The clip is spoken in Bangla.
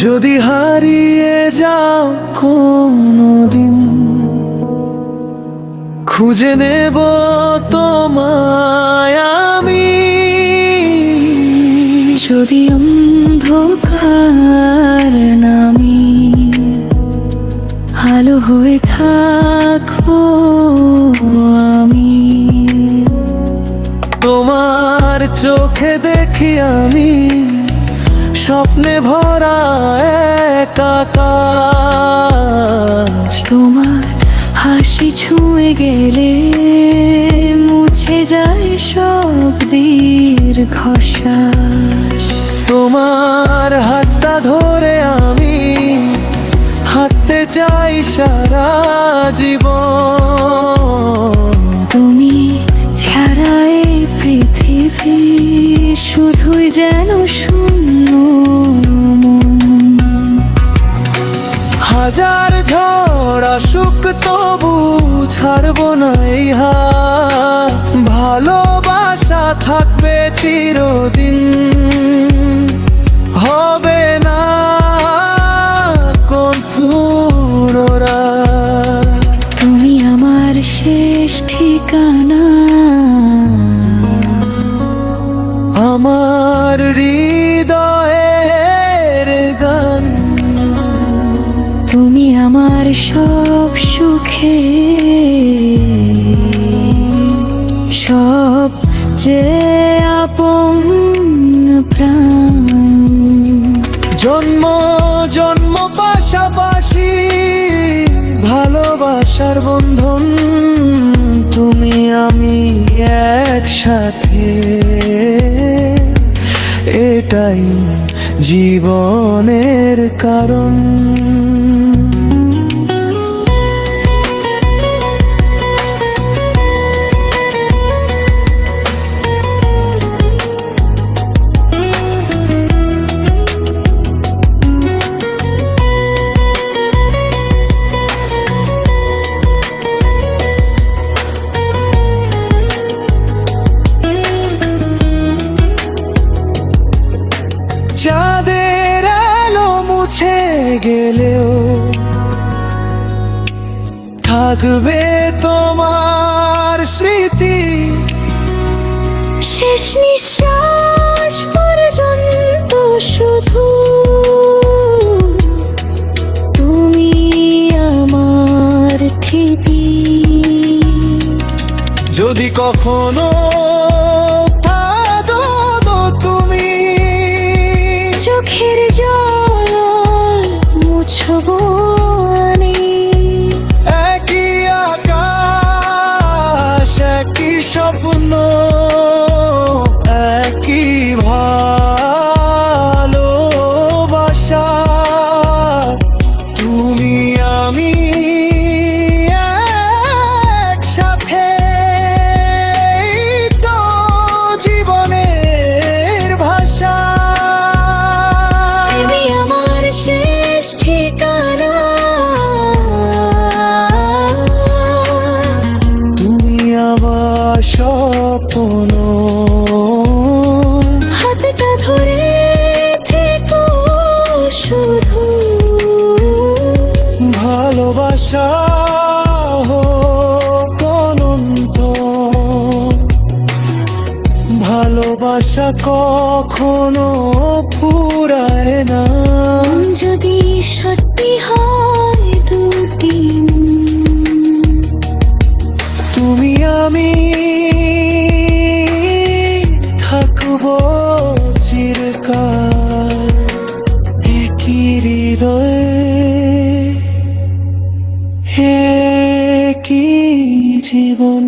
যদি হারিয়ে যাও কোনদিন, খুঁজে নেব তোমায় আমি। যদি অন্ধকার নামি, আলো হয়ে থাকবো আমি। তোমার চোখে দেখি আমি স্বপ্নে ভরা এক আকাশ। তোমার হাসি ছুঁয়ে গেলে মুছে যায় সব দীর্ঘশ্বাস। তোমার হাতটা ধরে আমি হাঁটতে চাই সারা জীবন। তুমি ছাড়া এই পৃথিবী শুধুই যেন শূন্য মন। হাজার ঝড় আসুক তবু ছাড়বো না এই হাত। ভালোবাসা থাকবে চিরদিন, হবে না কোন পুরোরা। তুমি আমার শেষ ঠিকানা, আমার হৃদয়ের গান। তুমি আমার সব সুখে, সব যে আপন প্রাণ। জন্ম জন্ম পাশাপাশি ভালোবাসার বন্ধন। তুমি আমি একসাথে, এটাই জীবনের কারণ। চাঁদের আলো মুছে গেলেও থাকবে তোমার স্মৃতি। শেষ নিঃশ্বাস পর্যন্ত শুধু তুমি আমার থিবি। যদি কখনো চোখের জল মুছবো আমি। একই আকাশ একই স্বপ্ন, একই ভালোবাসা। তুমি আমি একসাথে, তো জীবনের ভাষা। ঠিকানা, তুমি আমার স্বপ্ন। হাতটা ধরে থেকো শুধু। ভালোবাসা হোক অনন্ত, ভালোবাসা কখনো ফুরায় না। যদি সত্যি হয় দুটি, তুমি আমি থাকবো চিরকাল একই হৃদয়ে, একই জীবন।